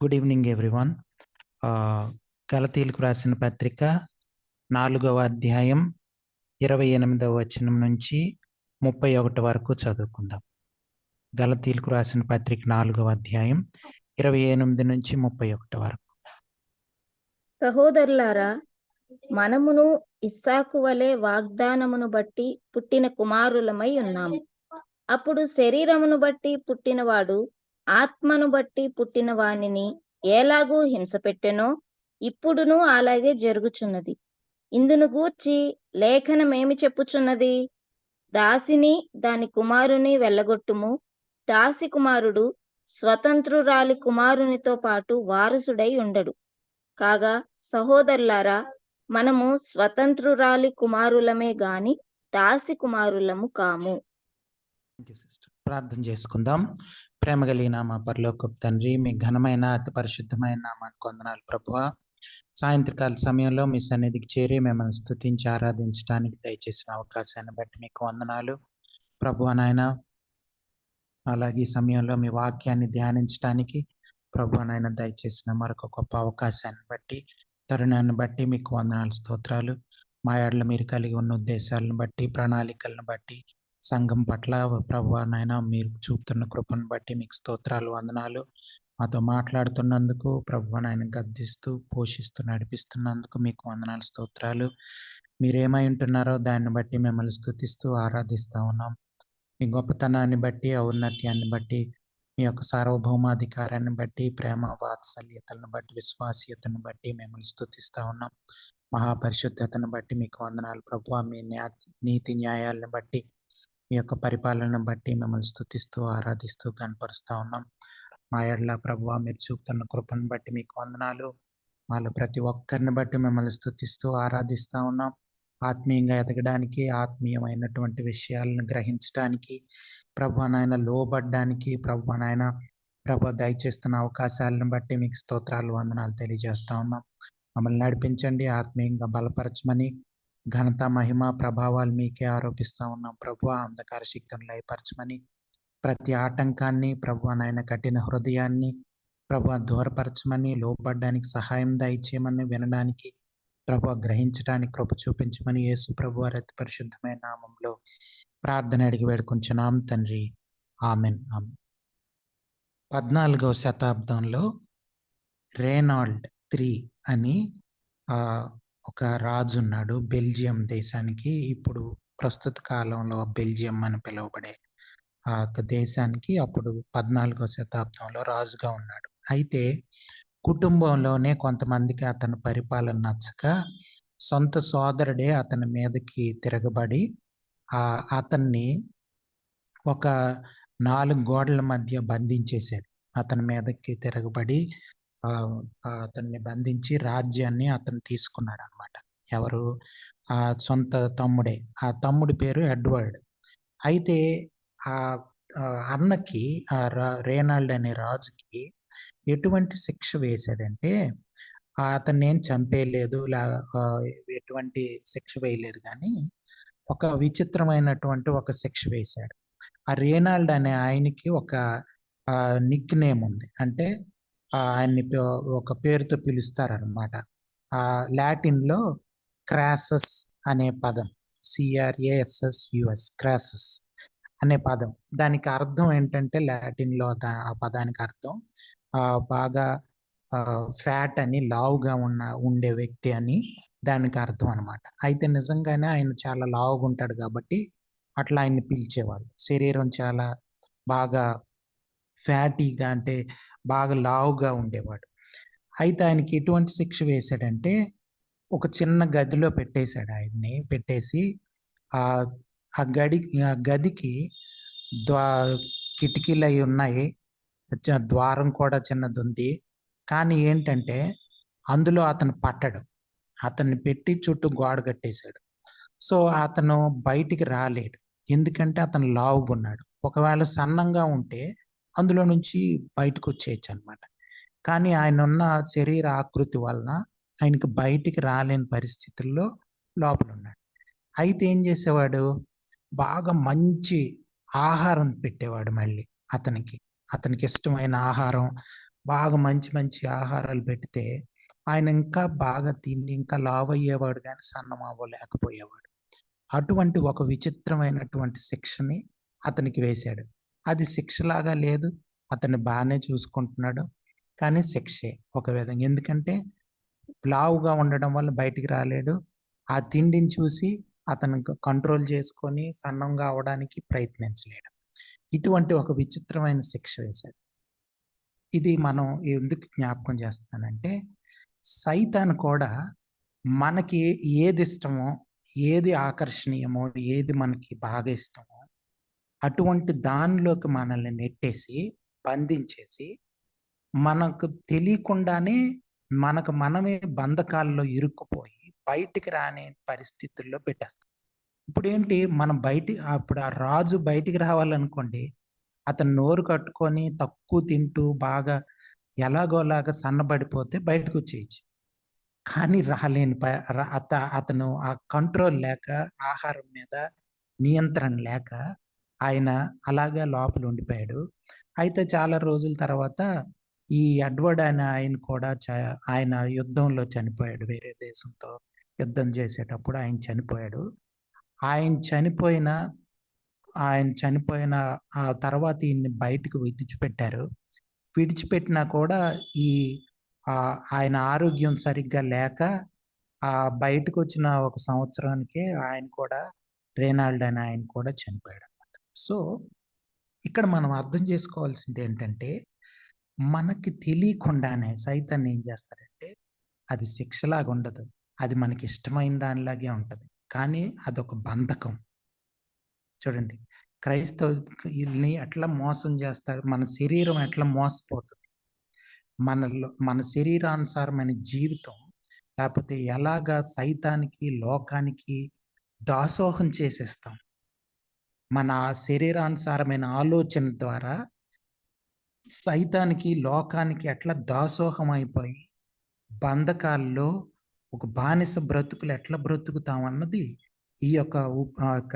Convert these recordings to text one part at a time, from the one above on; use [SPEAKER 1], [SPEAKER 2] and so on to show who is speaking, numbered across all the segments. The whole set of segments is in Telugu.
[SPEAKER 1] Good evening everyone. గలతీలకు రాసిన పత్రిక 4వ అధ్యాయం 28వ వచనం నుంచి 31 వరకు చదువుకుందాం. గలతీలకు రాసిన పత్రిక 4వ అధ్యాయం 28 నుంచి 31 వరకు.
[SPEAKER 2] సహోదరులారా, మనమును ఇస్సాకు వలె వాగ్దానమును బట్టి పుట్టిన కుమారులమై ఉన్నాము. అప్పుడు శరీరమును బట్టి పుట్టినవాడు ఆత్మను బట్టి పుట్టిన వానిని ఎలాగూ హింసపెట్టెనో ఇప్పుడును అలాగే జరుగుచున్నది. ఇందును గూర్చి లేఖనమేమి చెప్పుచున్నది? దాసిని దాని కుమారుని వెళ్ళగొట్టుము, దాసి కుమారుడు స్వతంత్రురాలి కుమారునితో పాటు వారసుడై ఉండడు. కాగా సహోదరులారా, మనము స్వతంత్రురాలి కుమారులమే గాని దాసి కుమారులము కాము.
[SPEAKER 1] ప్రార్థన చేసుకుందాం. ప్రేమ కలిగిన మా పరలోకపు తండ్రి, మీ ఘనమైన అతి పరిశుద్ధమైన నామానికి వందనాలు ప్రభువా. సాయంత్రకాల సమయంలో మీ సన్నిధికి చేరి మిమ్మల్ని స్తుతించి ఆరాధించడానికి దయచేసిన అవకాశాన్ని బట్టి మీకు వందనాలు ప్రభువా నాయన. అలాగే ఈ సమయంలో మీ వాక్యాన్ని ధ్యానించడానికి ప్రభువా నాయన దయచేసిన మరొక గొప్ప అవకాశాన్ని బట్టి, తరుణాన్ని బట్టి మీకు వందనాలు, స్తోత్రాలు. మా ఏడల మీరు కలిగి ఉన్న ఉద్దేశాలను బట్టి, ప్రణాళికలను బట్టి, సంఘం పట్ల ప్రభువా నాయన మీరు చూపుతున్న కృపను బట్టి మీకు స్తోత్రాలు, వందనాలు. మాతో మాట్లాడుతున్నందుకు ప్రభువా నాయన గద్దిస్తూ, పోషిస్తూ, నడిపిస్తున్నందుకు మీకు వందనాలు, స్తోత్రాలు. మీరేమై ఉంటున్నారో దాన్ని బట్టి మిమ్మల్ని స్తుతిస్తూ ఆరాధిస్తూ ఉన్నాం. మీ గొప్పతనాన్ని బట్టి, ఔన్నత్యాన్ని బట్టి, మీ యొక్క సార్వభౌమాధికారాన్ని బట్టి, ప్రేమ వాత్సల్యతలను బట్టి, విశ్వాసీయతను బట్టి మిమ్మల్ని స్తుతిస్తూ ఉన్నాం. మహాపరిశుద్ధతను బట్టి మీకు వందనాలు ప్రభువా. మీ నీతి న్యాయాలను బట్టి, మీ యొక్క పరిపాలనను బట్టి మిమ్మల్ని స్తుతిస్తూ ఆరాధిస్తూ కనపరుస్తూ ఉన్నాం. మా ఎడల ప్రభువా మీరు చూపుతున్న కృపను బట్టి మీకు వందనాలు. మాలో ప్రతి ఒక్కరిని బట్టి మిమ్మల్ని స్తుతిస్తూ ఆరాధిస్తూ ఉన్నాం. ఆత్మీయంగా ఎదగడానికి, ఆత్మీయమైనటువంటి విషయాలను గ్రహించడానికి, ప్రభువా నాయన లోబడ్డానికి, ప్రభువా నాయన దయచేస్తున్న అవకాశాలను బట్టి మీకు స్తోత్రాలు, వందనాలు తెలియజేస్తా ఉన్నాం. మమ్మల్ని నడిపించండి, ఆత్మీయంగా బలపరచమని, ఘనత మహిమ ప్రభావాలు మీకే ఆరోపిస్తూ ఉన్నాం ప్రభువా. అంధకార శక్తులను లయపరచమని, ప్రతి ఆటంకాన్ని ప్రభువా నాయన, కఠిన హృదయాన్ని ప్రభువా దూరపరచమని, లోబడ్డానికి సహాయం దయచేయమని, వినడానికి ప్రభువా గ్రహించడానికి కృప చూపించమని యేసు ప్రభువా అతి పరిశుద్ధమైన నామంలో ప్రార్థన అడిగి వేడుకుంటున్నాం తండ్రి, ఆమెన్. 14వ శతాబ్దంలో రేనాల్డ్ III అని ఒక రాజు ఉన్నాడు బెల్జియం దేశానికి. ఇప్పుడు ప్రస్తుత కాలంలో బెల్జియం అని పిలువబడే ఆ దేశానికి అప్పుడు 14వ శతాబ్దంలో రాజుగా ఉన్నాడు. అయితే కుటుంబంలోనే కొంతమందికి అతని పరిపాలన నచ్చక సొంత సోదరుడే అతని మీదకి తిరగబడి అతన్ని ఒక 4 గోడల మధ్య బంధించేశాడు. అతని మీదకి తిరగబడి అతన్ని బంధించి రాజ్యాన్ని అతను తీసుకున్నాడు అనమాట. ఎవరు? ఆ సొంత తమ్ముడే. ఆ తమ్ముడి పేరు ఎడ్వర్డ్. అయితే ఆ అన్నకి, రేనాల్డ్ అనే రాజుకి ఎటువంటి శిక్ష వేశాడంటే, అతన్ని ఏం చంపేయలేదు, ఎటువంటి శిక్ష వేయలేదు, కానీ ఒక విచిత్రమైనటువంటి ఒక శిక్ష వేశాడు. ఆ రేనాల్డ్ అనే ఆయనకి ఒక నిక్ నేమ్ ఉంది. అంటే ఆయన్ని ఒక పేరుతో పిలుస్తారనమాట. లాటిన్లో క్రాసస్ అనే పదం, CRASSUS, క్రాసస్ అనే పదం, దానికి అర్థం ఏంటంటే, లాటిన్లో ఆ పదానికి అర్థం బాగా ఫ్యాట్ అని, లావుగా ఉండే వ్యక్తి అని దానికి అర్థం అనమాట. అయితే నిజంగానే ఆయన చాలా లావుగా ఉంటాడు కాబట్టి అట్లా ఆయన్ని పిలిచేవాళ్ళు. శరీరం చాలా బాగా ఫ్యాటీగా, అంటే బాగా లావుగా ఉండేవాడు. అయితే ఆయనకి ఎటువంటి శిక్ష వేశాడంటే, ఒక చిన్న గదిలో పెట్టేశాడు ఆయన్ని. పెట్టేసి ఆ గదికి కిటికీలు అవి ఉన్నాయి, ద్వారం కూడా చిన్నది ఉంది. కానీ ఏంటంటే అందులో అతను పట్టడు. అతన్ని పెట్టి చుట్టూ గోడ కట్టేశాడు. సో అతను బయటికి రాలేడు, ఎందుకంటే అతను లావుగా ఉన్నాడు. ఒకవేళ సన్నంగా ఉంటే అందులో నుంచి బయటకు వచ్చేయచ్చు అనమాట. కానీ ఆయన ఉన్న శరీర ఆకృతి వలన ఆయనకి బయటికి రాలేని పరిస్థితుల్లో లోపల ఉన్నాడు. అయితే ఏం చేసేవాడు? బాగా మంచి ఆహారం పెట్టేవాడు మళ్ళీ అతనికి ఇష్టమైన ఆహారం, బాగా మంచి మంచి ఆహారాలు పెడితే ఆయన ఇంకా బాగా తిని ఇంకా లావయ్యేవాడు గానీ సన్నం అవ్వలేకపోయేవాడు. అటువంటి ఒక విచిత్రమైనటువంటి శిక్షని అతనికి వేశాడు. అది శిక్షలాగా లేదు. అతన్ని బానే చూసుకుంటున్నాడు. కానీ శిక్షే ఒక విధంగా. ఎందుకంటే లావుగా ఉండడం వల్ల బయటికి రాలేడు. ఆ తిండిని చూసి అతను కంట్రోల్ చేసుకొని సన్నంగా అవ్వడానికి ప్రయత్నించలేడు. ఇటువంటి ఒక విచిత్రమైన శిక్ష వేశాడు. ఇది మనం ఎందుకు జ్ఞాపకం చేస్తున్నానంటే, సైతాను కూడా మనకి ఏది ఇష్టమో, ఏది ఆకర్షణీయమో, ఏది మనకి బాగా ఇష్టమో, అటువంటి దానిలోకి మనల్ని నెట్టేసి, బంధించేసి, మనకు తెలియకుండానే మనకు మనమే బంధకాల్లో ఇరుక్కుపోయి, బయటికి రాని పరిస్థితుల్లో పెట్టేస్తాం. ఇప్పుడేంటి మనం అప్పుడు ఆ రాజు బయటికి రావాలనుకోండి, అతను నోరు కట్టుకొని తక్కువ తింటూ బాగా ఎలాగోలాగా సన్నబడిపోతే బయటకొచ్చేయొచ్చు. కానీ రాలేని ప ర అత అతను ఆ కంట్రోల్ లేక, ఆహారం మీద నియంత్రణ లేక ఆయన అలాగే లోపల ఉండిపోయాడు. అయితే చాలా రోజుల తర్వాత ఈ ఎడ్వర్డ్ అనే ఆయన కూడా ఆయన యుద్ధంలో చనిపోయాడు. వేరే దేశంతో యుద్ధం చేసేటప్పుడు ఆయన చనిపోయాడు. ఆయన చనిపోయిన ఆయన చనిపోయిన ఆ తర్వాత ఈయన్ని బయటకు విడిచిపెట్టారు. విడిచిపెట్టినా కూడా ఈ ఆయన ఆరోగ్యం సరిగ్గా లేక బయటకొచ్చిన ఒక సంవత్సరానికే ఆయన కూడా రేనాల్డ్ అనే ఆయన కూడా చనిపోయాడనమాట. సో, ఇక్కడ మనం అర్థం చేసుకోవాల్సిందేంటంటే, మనకి తెలియకుండానే సైతాన్ని ఏం చేస్తారంటే, అది శిక్షలాగుండదు. అది మనకిష్టమైన దానిలాగే ఉంటది. కానీ అదొక బంధకం. చూడండి. ఈళ్ళని ఎట్లా మోసం చేస్తాడు, మన శరీరం ఎట్లా మోసపోతది. మన శరీరానుసారమైన జీవితం లేపోతే ఎలాగా సైతానికి, లోకానికి దాసోహం చేసేస్తాం. మన శరీరానుసారమైన ఆలోచన ద్వారా సైతానికి, లోకానికి ఎట్లా దాసోహం అయిపోయి, బంధకాల్లో ఒక బానిస బ్రతుకులు ఎట్లా బ్రతుకుతామన్నది ఈ యొక్క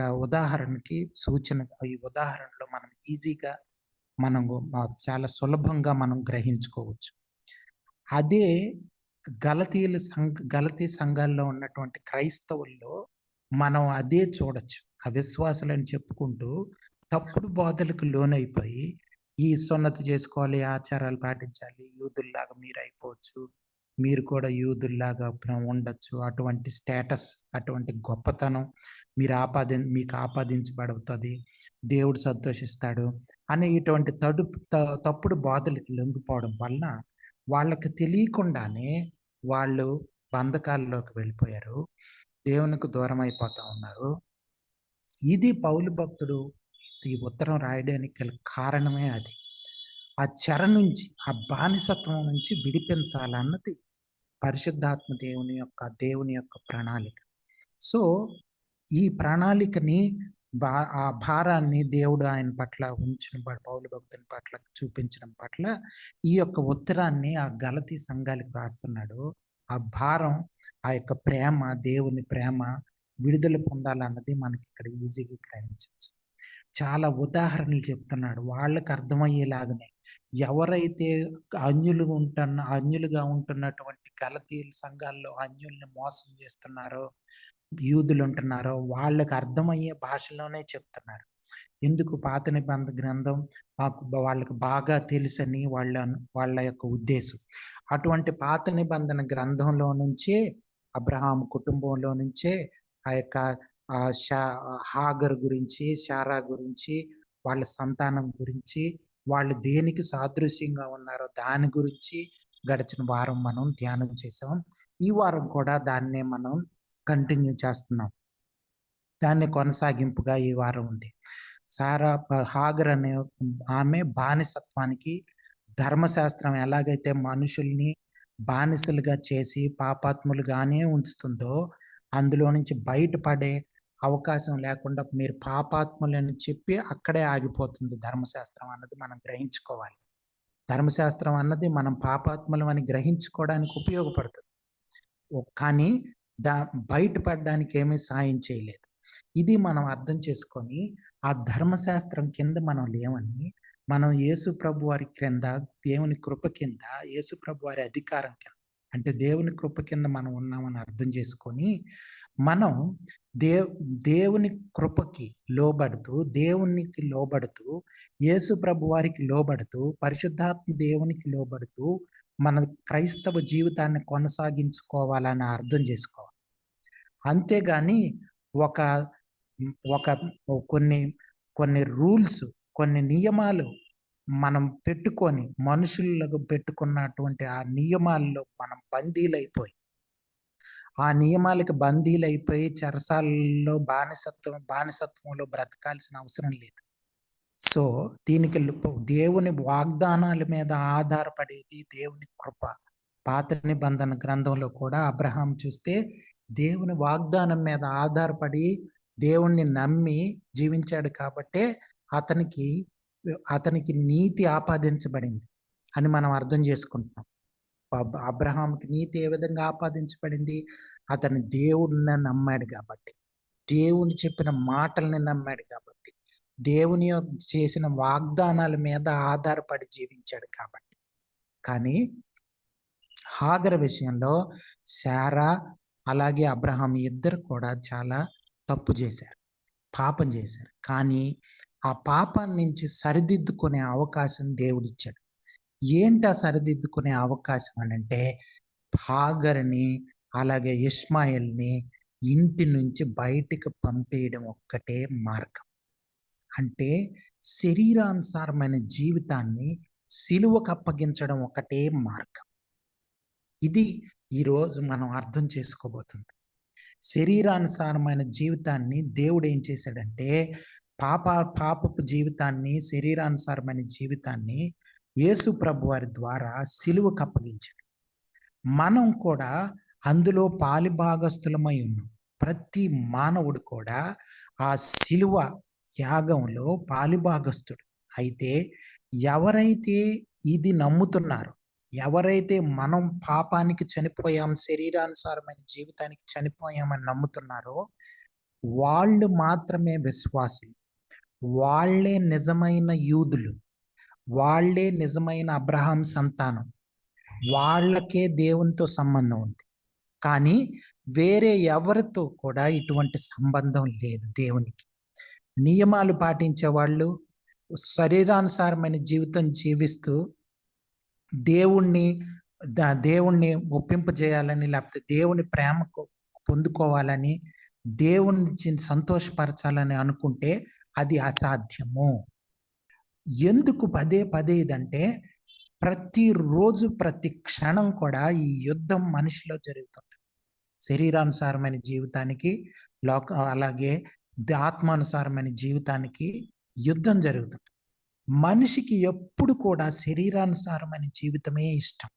[SPEAKER 1] ఉదాహరణకి సూచన. ఈ ఉదాహరణలో మనం ఈజీగా మనము చాలా సులభంగా మనం గ్రహించుకోవచ్చు. అదే గలతీ సంఘాల్లో ఉన్నటువంటి క్రైస్తవుల్లో మనం అదే చూడొచ్చు. అవిశ్వాసులని చెప్పుకుంటూ తప్పుడు బోధలకు లోనైపోయి, ఈ సున్నతి చేసుకోవాలి, ఆచారాలు పాటించాలి, యూదుల్లాగా మీరైపోవచ్చు, మీరు కూడా యూదుల్లాగా ఉండొచ్చు, అటువంటి స్టేటస్, అటువంటి గొప్పతనం మీకు ఆపాదించబడుతుంది, దేవుడు సంతోషిస్తాడు అనే ఇటువంటి తప్పుడు బోధలకి లొంగిపోవడం వలన వాళ్ళకి తెలియకుండానే వాళ్ళు బంధకాల్లోకి వెళ్ళిపోయారు. దేవునికి దూరం అయిపోతా ఉన్నారు. ఇది పౌలు భక్తుడు ఈ ఉత్తరం రాయడానికి గల కారణమే అది. ఆ చెర నుంచి, ఆ బానిసత్వం నుంచి విడిపించాలన్నది పరిశుద్ధాత్మ దేవుని యొక్క ప్రణాళిక. సో, ఈ ప్రణాళికని ఆ భారాన్ని దేవుడు ఆయన పట్ల పౌలు భక్తుని పట్ల చూపించడం పట్ల ఈ యొక్క ఉత్తరాన్ని ఆ గలతీ సంఘాలకు రాస్తున్నాడు. ఆ భారం, ఆ యొక్క ప్రేమ, దేవుని ప్రేమ విడుదల పొందాలన్నది మనకి ఇక్కడ ఈజీగా గ్రహించొచ్చు. చాలా ఉదాహరణలు చెప్తున్నాడు వాళ్ళకి అర్థమయ్యేలాగానే. ఎవరైతే అన్యులుగా ఉంటున్నటువంటి గలతీ సంఘాల్లో అన్యుల్ని మోసం చేస్తున్నారో, యూదులు ఉంటున్నారో వాళ్ళకి అర్థమయ్యే భాషలోనే చెప్తున్నారు. ఎందుకు పాత నిబంధన గ్రంథం వాళ్ళకి బాగా తెలుసని వాళ్ళ యొక్క ఉద్దేశం. అటువంటి పాత నిబంధన గ్రంథంలో నుంచే అబ్రహాం కుటుంబంలో నుంచే ఆ యొక్క హాగర్ గురించి, శారా గురించి, వాళ్ళ సంతానం గురించి, వాళ్ళు దేనికి సాదృశ్యంగా ఉన్నారో దాని గురించి గడిచిన వారం మనం ధ్యానం చేసాం. ఈ వారం కూడా దాన్నే మనం కంటిన్యూ చేస్తున్నాం. దాన్ని కొనసాగింపుగా ఈ వారం ఉంది. హాగర్ అనే ఆమె బానిసత్వానికి, ధర్మశాస్త్రం ఎలాగైతే మనుషుల్ని బానిసలుగా చేసి పాపాత్ములుగానే ఉంచుతుందో, అందులో నుంచి బయటపడే అవకాశం లేకుండా మీరు పాపాత్ములని చెప్పి అక్కడే ఆగిపోతుంది ధర్మశాస్త్రం అన్నది మనం గ్రహించుకోవాలి. ధర్మశాస్త్రం అన్నది మనం పాపాత్ములం అని గ్రహించుకోవడానికి ఉపయోగపడుతుంది. కానీ బయటపడడానికి ఏమీ సాయం చేయలేదు. ఇది మనం అర్థం చేసుకొని ఆ ధర్మశాస్త్రం కింద మనం లేవని మనం యేసు ప్రభు వారి క్రింద, దేవుని కృప కింద, యేసు ప్రభు వారి అధికారం కింద, అంటే దేవుని కృప కింద మనం ఉన్నామని అర్థం చేసుకొని, మనం దేవుని కృపకి లోబడుతూ, దేవునికి లోబడుతూ, యేసు ప్రభు వారికి లోబడుతూ, పరిశుద్ధాత్మ దేవునికి లోబడుతూ, మన క్రైస్తవ జీవితాన్ని కొనసాగించుకోవాలని అర్థం చేసుకోవాలి. అంతేగాని ఒక ఒక కొన్ని కొన్ని రూల్స్, కొన్ని నియమాలు మనం పెట్టుకొని, మనుషులకు పెట్టుకున్నటువంటి ఆ నియమాల్లో మనం ఆ నియమాలకు బందీలైపోయి చెరసాలలో బానిసత్వంలో బ్రతకాల్సిన అవసరం లేదు. సో దీనికి దేవుని వాగ్దానాల మీద ఆధారపడేది దేవుని కృప. పాత నిబంధన గ్రంథంలో కూడా అబ్రహాం చూస్తే దేవుని వాగ్దానం మీద ఆధారపడి దేవుణ్ణి నమ్మి జీవించాడు కాబట్టే అతనికి నీతి ఆపాదించబడింది అని మనం అర్థం చేసుకుంటున్నాం. అబ్రహాంకి నీతి ఏ విధంగా ఆపాదించబడింది? అతను దేవుడిని నమ్మాడు కాబట్టి, దేవుని చెప్పిన మాటల్ని నమ్మాడు కాబట్టి, దేవుని చేసిన వాగ్దానాల మీద ఆధారపడి జీవించాడు కాబట్టి. కానీ హాగర్ విషయంలో శారా అలాగే అబ్రహాం ఇద్దరు కూడా చాలా తప్పు చేశారు, పాపం చేశారు. కానీ ఆ పాపాన్ని నుంచి సరిదిద్దుకునే అవకాశం దేవుడిచ్చాడు. ఏంటి ఆ సరిదిద్దుకునే అవకాశం అనంటే, హాగర్ని అలాగే ఇష్మాయిల్ని ఇంటి నుంచి బయటికి పంపేయడం ఒక్కటే మార్గం. అంటే శరీరానుసారమైన జీవితాన్ని సిలువకు అప్పగించడం ఒకటే మార్గం. ఇది ఈరోజు మనం అర్థం చేసుకోబోతుంది. శరీరానుసారమైన జీవితాన్ని దేవుడు ఏం చేశాడంటే, పాపపు జీవితాన్ని, శరీరానుసారమైన జీవితాన్ని యేసు ప్రభు వారి ద్వారా సిలువకు అప్పగించాడు. మనం కూడా అందులో పాలిభాగస్థులమై ఉన్నాం. ప్రతి మానవుడు కూడా ఆ సిలువ యాగంలో పాలిభాగస్థుడు. అయితే ఎవరైతే ఇది నమ్ముతున్నారో, ఎవరైతే మనం పాపానికి చనిపోయాం, శరీరానుసారమైన జీవితానికి చనిపోయామని నమ్ముతున్నారో, వాళ్ళు మాత్రమే విశ్వాసులు. వాళ్ళే నిజమైన యూదులు. వాళ్ళే నిజమైన అబ్రహాం సంతానం. వాళ్ళకే దేవునితో సంబంధం ఉంది. కానీ వేరే ఎవరితో కూడా ఇటువంటి సంబంధం లేదు దేవునికి. నియమాలు పాటించే వాళ్ళు, శరీరానుసారమైన జీవితం జీవిస్తూ దేవుణ్ణి ఒప్పింపజేయాలని, లేకపోతే దేవుని ప్రేమకు పొందుకోవాలని, దేవుని సంతోషపరచాలని అనుకుంటే అది అసాధ్యము. ఎందుకు పదే ఇదంటే, ప్రతిరోజు ప్రతి క్షణం కూడా ఈ యుద్ధం మనిషిలో జరుగుతుంది. శరీరానుసారమైన జీవితానికి అలాగే ఆత్మానుసారమైన జీవితానికి యుద్ధం జరుగుతుంది. మనిషికి ఎప్పుడు కూడా శరీరానుసారమైన జీవితమే ఇష్టం,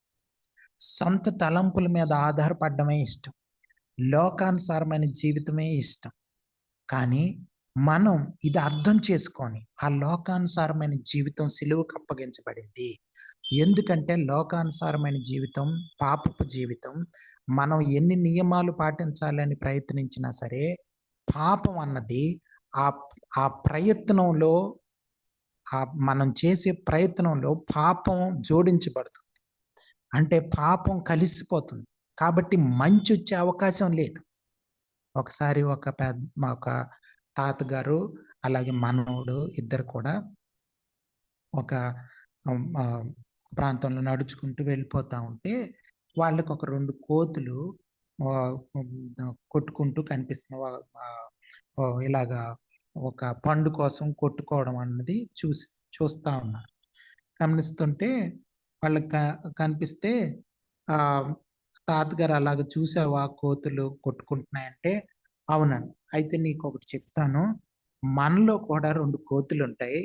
[SPEAKER 1] సొంత తలంపుల మీద ఆధారపడమే ఇష్టం, లోకానుసారమైన జీవితమే ఇష్టం. కానీ మనం ఇది అర్థం చేసుకొని ఆ లోకానుసారమైన జీవితం సిలువకు అప్పగించబడింది. ఎందుకంటే లోకానుసారమైన జీవితం పాపపు జీవితం. మనం ఎన్ని నియమాలు పాటించాలని ప్రయత్నించినా సరే, పాపం అన్నది ఆ ప్రయత్నంలో, మనం చేసే ప్రయత్నంలో పాపం జోడించబడుతుంది. అంటే పాపం కలిసిపోతుంది. కాబట్టి మంచి వచ్చే అవకాశం లేదు. ఒకసారి ఒక తాతగారు అలాగే మనవడు ఇద్దరు కూడా ఒక ప్రాంతంలో నడుచుకుంటూ వెళ్ళిపోతా ఉంటే, వాళ్ళకి ఒక 2 కోతులు కొట్టుకుంటూ కనిపిస్తున్నాయి. ఇలాగా ఒక పండు కోసం కొట్టుకోవడం అన్నది చూస్తా ఉన్నారు. గమనిస్తుంటే వాళ్ళకి కనిపిస్తే తాతగారు అలాగ చూసావా కోతులు కొట్టుకుంటున్నాయంటే, అవునండి. అయితే నీకు ఒకటి చెప్తాను, మనలో కూడా 2 కోతులు ఉంటాయి,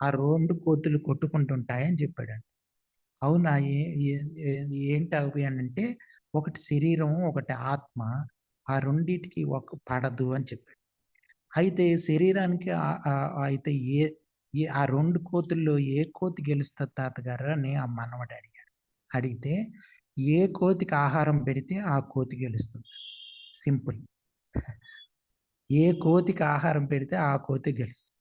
[SPEAKER 1] ఆ 2 కోతులు కొట్టుకుంటుంటాయి అని చెప్పాడండి. అవునా, ఏంటి అవి అని అంటే, ఒకటి శరీరం, ఒకటి ఆత్మ, ఆ రెండిటికి పడదు అని చెప్పాడు. అయితే శరీరానికి అయితే ఆ 2 కోతుల్లో ఏ కోతి గెలుస్తుంది తాతగారు అని ఆ మనవడు అడిగాడు. అడిగితే ఏ కోతికి ఆహారం పెడితే ఆ కోతి గెలుస్తుంది. సింపుల్. ఏ కోతికి ఆహారం పెడితే ఆ కోతి గెలుస్తుంది.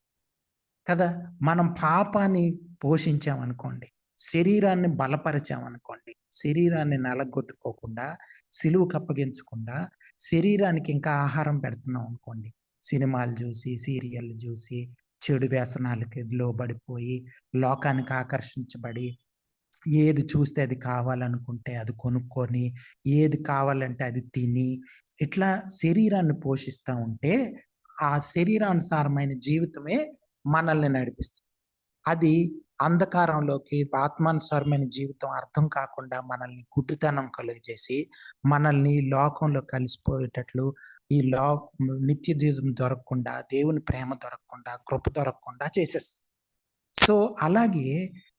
[SPEAKER 1] కదా! మనం పాపాన్ని పోషించామనుకోండి, శరీరాన్ని బలపరిచామనుకోండి, శరీరాన్ని నలగొట్టుకోకుండా, సిలువకు అప్పగించకుండా, శరీరానికి ఇంకా ఆహారం పెడుతున్నాం అనుకోండి. సినిమాలు జూసి, సీరియల్‌లు జూసి, చెడు వ్యసనాలకి లోబడిపోయి, లోకానికి ఆకర్షించబడి, ఏది చూస్తే అది కావాలనుకుంటే అది కొనుక్కొని, ఏది కావాలంటే అది తిని, ఇట్లా శరీరాన్ని పోషిస్తా ఉంటే, ఆ శరీరానుసారమైన జీవితమే మనల్ని నడిపిస్తుంది. అది అంధకారంలోకి ఆత్మానుసారమైన జీవితం అర్థం కాకుండా మనల్ని గుడ్డితనం కలుగజేసి, మనల్ని లోకంలో కలిసిపోయేటట్లు, ఈ లో నిత్య జీవం దొరకకుండా, దేవుని ప్రేమ దొరకకుండా, కృప దొరకకుండా చేసేస్తుంది. సో, అలాగే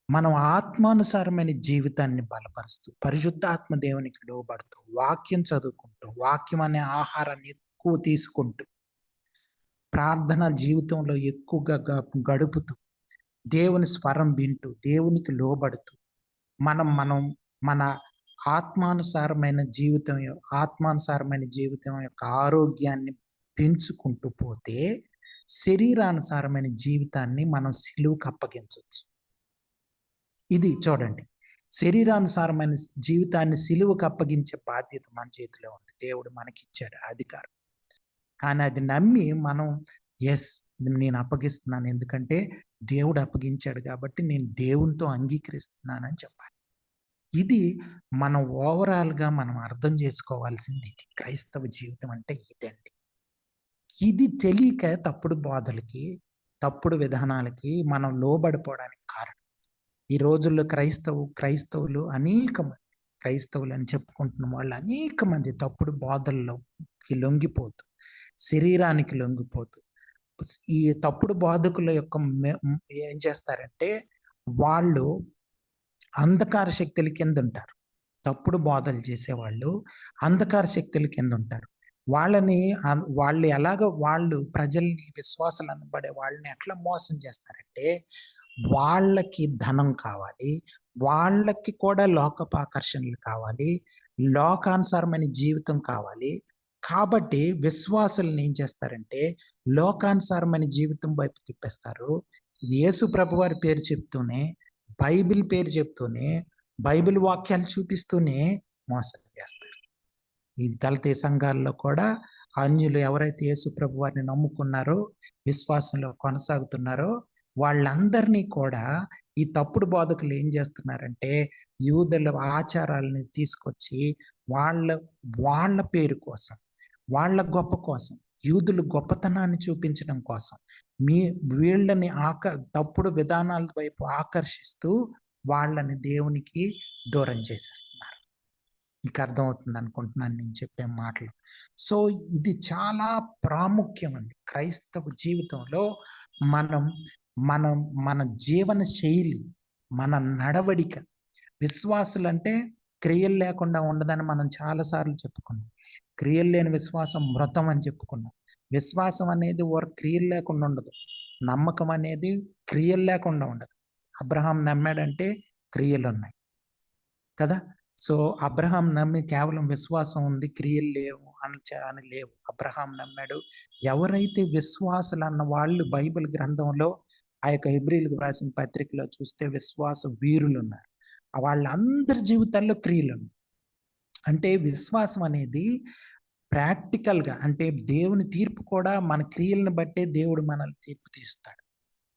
[SPEAKER 1] మనం ఆత్మానుసారమైన జీవితాన్ని బలపరుస్తూ, పరిశుద్ధాత్మ దేవునికి లోబడుతూ, వాక్యం చదువుకుంటూ, వాక్యం అనే ఆహారాన్ని ఎక్కువ తీసుకుంటూ, ప్రార్థన జీవితంలో ఎక్కువగా గడుపుతూ, దేవుని స్వరం వింటూ, దేవునికి లోబడుతూ, మనం మన ఆత్మానుసారమైన జీవితం యొక్క ఆరోగ్యాన్ని పెంచుకుంటూ పోతే, శరీరానుసారమైన జీవితాన్ని మనం సిలువకు అప్పగించొచ్చు. ఇది చూడండి. శరీరానుసారమైన జీవితాన్ని సిలువకు అప్పగించే బాధ్యత మన చేతిలో ఉంది. దేవుడు మనకిచ్చాడు ఆ అధికారం. కానీ అది నమ్మి మనం యెస్, నేను అప్పగిస్తున్నాను. ఎందుకంటే దేవుడు అప్పగించాడు కాబట్టి నేను దేవునితో అంగీకరిస్తున్నానని చెప్పాలి. ఇది మనం ఓవరాల్‌గా మనం అర్థం చేసుకోవాల్సింది ఇది. క్రైస్తవ జీవితం అంటే ఇదండి. ఇది తెలియక తప్పుడు బోధలకి, తప్పుడు విధానాలకి మనం లోబడిపోవడానికి కారణం. ఈ రోజుల్లో క్రైస్తవులు అనేక మంది, క్రైస్తవులని చెప్పుకుంటున్న వాళ్ళు అనేక మంది తప్పుడు బోధల్లోకి లొంగిపోతూ, శరీరానికి లొంగిపోతూ, ఈ తప్పుడు బోధకుల యొక్క ఏం చేస్తారంటే, వాళ్ళు అంధకార శక్తుల కిందుంటారు. తప్పుడు బోధలు చేసేవాళ్ళు అంధకార శక్తుల కిందుంటారు. వాళ్ళు ఎలాగ వాళ్ళు ప్రజల్ని, విశ్వాసులు అనబడే వాళ్ళని ఎట్లా మోసం చేస్తారంటే, వాళ్ళకి ధనం కావాలి, వాళ్ళకి కూడా లోకపు ఆకర్షణలు కావాలి, లోకానుసారమైన జీవితం కావాలి. కాబట్టి విశ్వాసుల్ని ఏం చేస్తారంటే, లోకానుసారమైన జీవితం వైపు తిప్పేస్తారు. యేసు ప్రభువారి పేరు చెప్తూనే, బైబిల్ పేరు చెప్తూనే, బైబిల్ వాక్యాలు చూపిస్తూనే మోసం చేస్తారు. ఈ గలతీ సంఘాల్లో కూడా అన్యులు ఎవరైతే యేసు ప్రభువారిని నమ్ముకున్నారో, విశ్వాసంలో కొనసాగుతున్నారో, వాళ్ళందరినీ కూడా ఈ తప్పుడు బోధకులు ఏం చేస్తున్నారంటే, యూదుల ఆచారాలని తీసుకొచ్చి వాళ్ళ వాళ్ళ పేరు కోసం, వాళ్ళ గొప్ప కోసం, యూదుల గొప్పతనాన్ని చూపించడం కోసం, మీ వీళ్ళని తప్పుడు విధానాల వైపు ఆకర్షిస్తూ వాళ్ళని దేవునికి దూరం చేసేస్తున్నారు. మీకు అర్థమవుతుంది అనుకుంటున్నాను నేను చెప్పే మాటలు. సో, ఇది చాలా ప్రాముఖ్యమండి. క్రైస్తవ జీవితంలో మనం మనం మన జీవన శైలి, మన నడవడిక, విశ్వాసులంటే క్రియలు లేకుండా ఉండదని మనం చాలా సార్లు చెప్పుకున్నాం. క్రియలు లేని విశ్వాసం మృతం అని చెప్పుకున్నాం. విశ్వాసం అనేది క్రియలు లేకుండా ఉండదు. నమ్మకం అనేది క్రియలు లేకుండా ఉండదు. అబ్రహాం నమ్మాడంటే క్రియలున్నాయి కదా! సో, అబ్రహాం నమ్మి కేవలం విశ్వాసం ఉంది, క్రియలు లేవు అని లేవు. అబ్రహాం నమ్మాడు. ఎవరైతే విశ్వాసులన్న వాళ్ళు బైబిల్ గ్రంథంలో ఆ యొక్క హెబ్రీయులకు రాసిన పత్రికలో చూస్తే విశ్వాస వీరులున్నారు. వాళ్ళందరి జీవితాల్లో క్రియలున్నాయి. అంటే విశ్వాసం అనేది ప్రాక్టికల్‌గా, అంటే దేవుని తీర్పు కూడా మన క్రియలను బట్టే దేవుడు మనల్ని తీర్పు తీరుస్తాడు.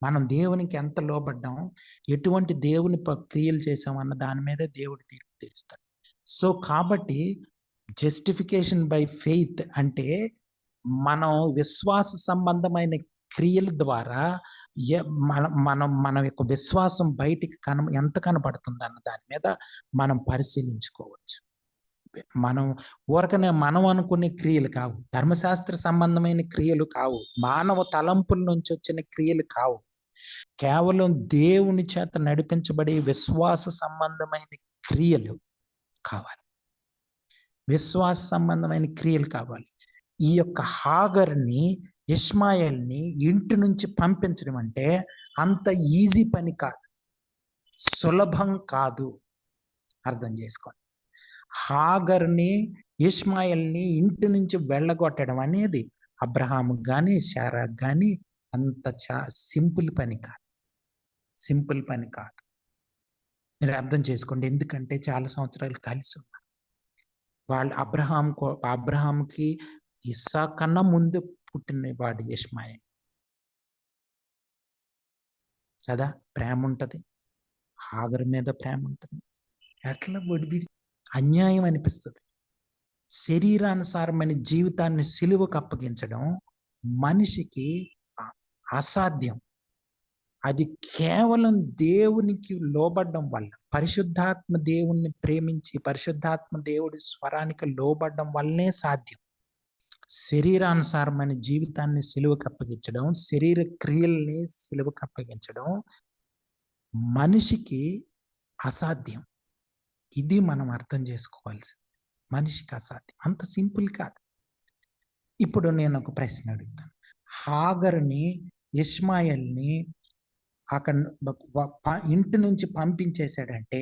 [SPEAKER 1] మనం దేవునికి ఎంత లోబడ్డాం, ఎటువంటి దేవుని క్రియలు చేసామన్న దాని మీదే దేవుడు తీర్పు తీరుస్తాడు. సో, కాబట్టి జస్టిఫికేషన్ బై ఫెయిత్ అంటే మనం విశ్వాస సంబంధమైన క్రియల ద్వారా మన యొక్క విశ్వాసం బయటికి ఎంత కనపడుతుందన్న దాని మీద మనం పరిశీలించుకోవచ్చు. మనం అనుకునే క్రియలు కావు. ధర్మశాస్త్ర సంబంధమైన క్రియలు కావు. మానవ తలంపుల నుంచి వచ్చిన క్రియలు కావు. కేవలం దేవుని చేత నడిపించబడే విశ్వాస సంబంధమైన క్రియలు కావాలి. విశ్వాస సంబంధమైన క్రియలు కావాలి. ఈ యొక్క హాగర్‌ని, ఇష్మాయేల్‌ని ఇంటి నుంచి పంపించడం అంటే అంత ఈజీ పని కాదు. సులభం కాదు. అర్థం చేసుకోండి. హాగర్‌ని, ఇష్మాయేల్‌ని ఇంటి నుంచి వెళ్ళగొట్టడం అనేది అబ్రహాముకి గాని, శారాకి గాని అంత సింపుల్ పని కాదు. సింపుల్ పని కాదు. మీరు అర్థం చేసుకోండి. ఎందుకంటే చాలా సంవత్సరాలు కలిసి ఉన్నారు. వాళ్ళు అబ్రహాంకి ఇస్సాకు కన్నా ముందు పుట్టిన వాడు ఇష్మాయేల్ కదా. ప్రేమ ఉంటది, హాగరు మీద ప్రేమ ఉంటది. ఎట్లా అన్యాయం అనిపిస్తుంది. శరీరానుసారమైన జీవితాన్ని సిలువకు అప్పగించడం మనిషికి అసాధ్యం. అది కేవలం దేవునికి లోబడ్డం వల్ల, పరిశుద్ధాత్మ దేవుణ్ణి ప్రేమించి పరిశుద్ధాత్మ దేవుడి స్వరానికి లోబడ్డం వల్లనే సాధ్యం. శరీరానుసారమైన జీవితాన్ని సిలువకు అప్పగించడం, శరీర క్రియల్ని సిలువకు అప్పగించడం మనిషికి అసాధ్యం. ఇది మనం అర్థం చేసుకోవాల్సింది. మనిషికి అసాధ్యం, అంత సింపుల్ కాదు. ఇప్పుడు నేను ఒక ప్రశ్న అడుగుతాను. హాగరుని, ఇష్మాయేల్ని అక్కడ ఇంటి నుంచి పంపించేశాడంటే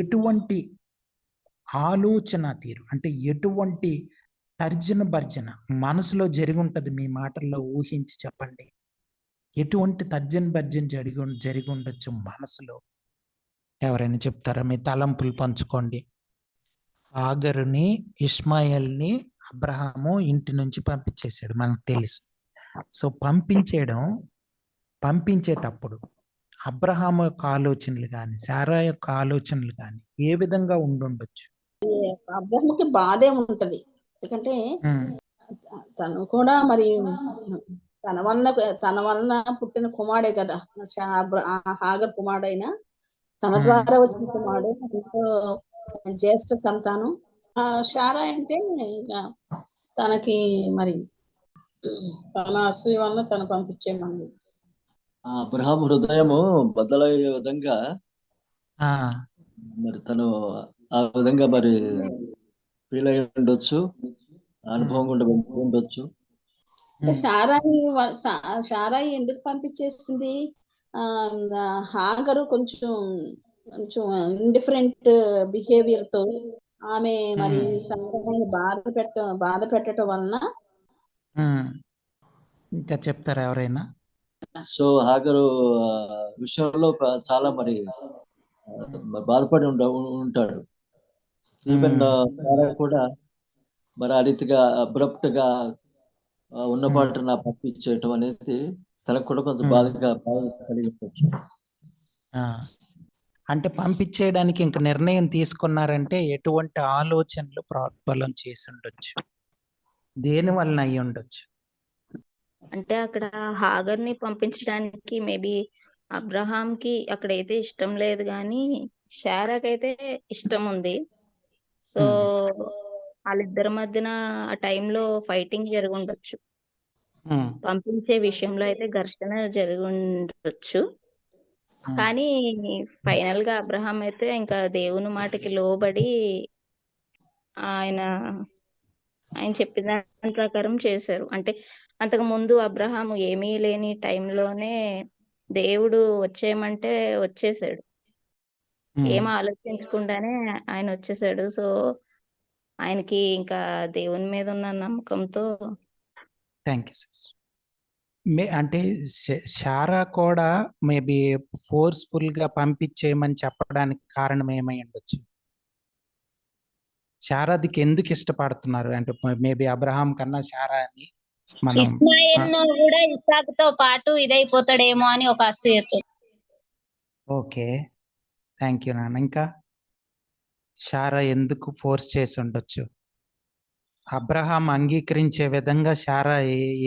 [SPEAKER 1] ఎటువంటి ఆలోచన తీరు, అంటే ఎటువంటి తర్జన భర్జన మనసులో జరిగి ఉంటుంది? మీ మాటల్లో ఊహించి చెప్పండి. ఎటువంటి తర్జన భర్జన జరిగి ఉండొచ్చు మనసులో? ఎవరైనా చెప్తారా? మీ తలంపులు పంచుకోండి. హాగరుని, ఇష్మాయేల్ని అబ్రహాము ఇంటి నుంచి పంపించేశాడు, మనకు తెలుసు. సో పంపించేటప్పుడు అబ్రహాము యొక్క ఆలోచనలు కానీ, శారా యొక్క ఆలోచనలు కానీ ఏ విధంగా ఉండుండొచ్చు?
[SPEAKER 3] అబ్రహాముకి బాధే ఉంటది. ఎందుకంటే తను కూడా మరి తన వలన పుట్టిన కుమారుడే కదా, హాగర్ కుమారుడైనా తన ద్వారా వచ్చిన కుమారుడు, జ్యేష్ఠ సంతానం. శారా అంటే తనకి మరి తన అసూయ వలన తను పంపించేమని
[SPEAKER 4] అబ్రహాం హృదయము బద్దలయ్యే విధంగా మరి తను ఆ విధంగా మరి ఫీల్ అయి ఉండొచ్చు, అనుభవం కూడా ఉండొచ్చు.
[SPEAKER 3] శారాయి ఎందుకు పంపించేసింది? హాగరు కొంచెం ఇండిఫరెంట్ బిహేవియర్ తో ఆమె మరి శారాయిని బాధ పెట్టడం వలన.
[SPEAKER 1] ఇంకా చెప్తారా ఎవరైనా?
[SPEAKER 4] సో హాగరు విషయంలో చాలా మరి బాధపడి ఉంటాడు. ఈవెన్ కూడా మరి ఆ రీతిగా అబ్రప్ట్ గా ఉన్న పాటను పంపించేయటం అనేది తనకు కూడా కొంచెం బాధగా కలిగించవచ్చు.
[SPEAKER 1] అంటే పంపించేయడానికి ఇంక నిర్ణయం తీసుకున్నారంటే ఎటువంటి ఆలోచనలు ప్రోద్బలం చేసి ఉండొచ్చు? దేని వలన అయ్యి ఉండొచ్చు?
[SPEAKER 2] అంటే అక్కడ హాగర్ని పంపించడానికి మేబీ అబ్రహాంకి అక్కడైతే ఇష్టం లేదు, కానీ శారాకైతే ఇష్టం ఉంది. సో వాళ్ళిద్దరి మధ్యన ఆ టైంలో ఫైటింగ్ జరిగి ఉండొచ్చు. పంపించే విషయంలో అయితే ఘర్షణ జరిగి ఉండొచ్చు. కానీ ఫైనల్ గా అబ్రహాం అయితే ఇంకా దేవుని మాటకి లోబడి ఆయన చెప్పిన దాని ప్రకారం చేశారు. అంటే అంతకు ముందు అబ్రహాము ఏమీ లేని టైంలోనే దేవుడు వచ్చేయమంటే వచ్చేసాడు, ఏం ఆలోచించకుండానే ఆయన వచ్చేసాడు. సో ఆయనకి ఇంకా దేవుని మీద ఉన్న నమ్మకంతో.
[SPEAKER 1] Thank you sister. అంటే శారా కూడా మేబీ ఫోర్స్ఫుల్ గా పంపించేయమని చెప్పడానికి కారణం ఏమై ఉండొచ్చు? శారాదికి ఎందుకు ఇష్టపడుతున్నారు అంటే మేబీ అబ్రహాం కన్నా శారాని
[SPEAKER 5] ఇస్మాయిల్ కూడా ఇస్సాకుతో పాటు ఇదైపోతాడేమో అని ఒక అసూయతో.
[SPEAKER 1] ఓకే, థ్యాంక్ యూ నాన్న. ఇంకా శారా ఎందుకు ఫోర్స్ చేసి ఉండొచ్చు? అబ్రహాం అంగీకరించే విధంగా శారా